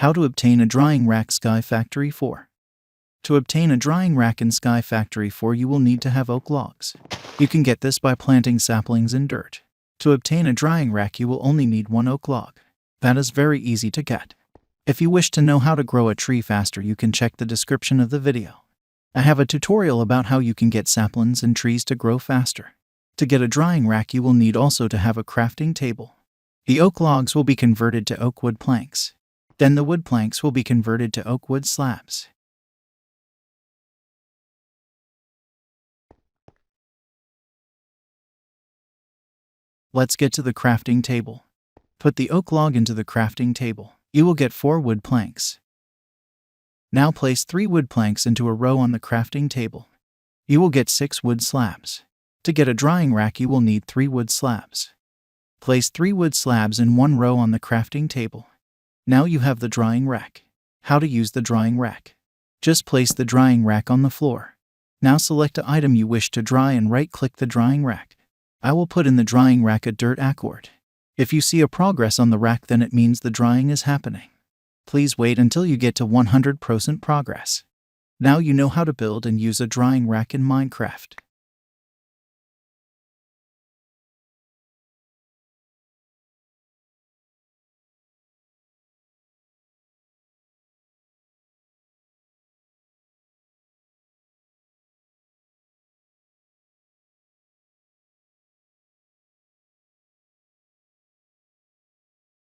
How to obtain a drying rack Sky Factory 4. To obtain a drying rack in Sky Factory 4 you will need to have oak logs. You can get this by planting saplings in dirt. To obtain a drying rack you will only need 1 oak log. That is very easy to get. If you wish to know how to grow a tree faster you can check the description of the video. I have a tutorial about how you can get saplings and trees to grow faster. To get a drying rack you will need also to have a crafting table. The oak logs will be converted to oak wood planks. Then the wood planks will be converted to oak wood slabs. Let's get to the crafting table. Put the oak log into the crafting table. You will get 4 wood planks. Now place 3 wood planks into a row on the crafting table. You will get 6 wood slabs. To get a drying rack you will need 3 wood slabs. Place 3 wood slabs in 1 row on the crafting table. Now you have the drying rack. How to use the drying rack? Just place the drying rack on the floor. Now select the item you wish to dry and right-click the drying rack. I will put in the drying rack a dirt accord. If you see a progress on the rack then it means the drying is happening. Please wait until you get to 100% progress. Now you know how to build and use a drying rack in Minecraft.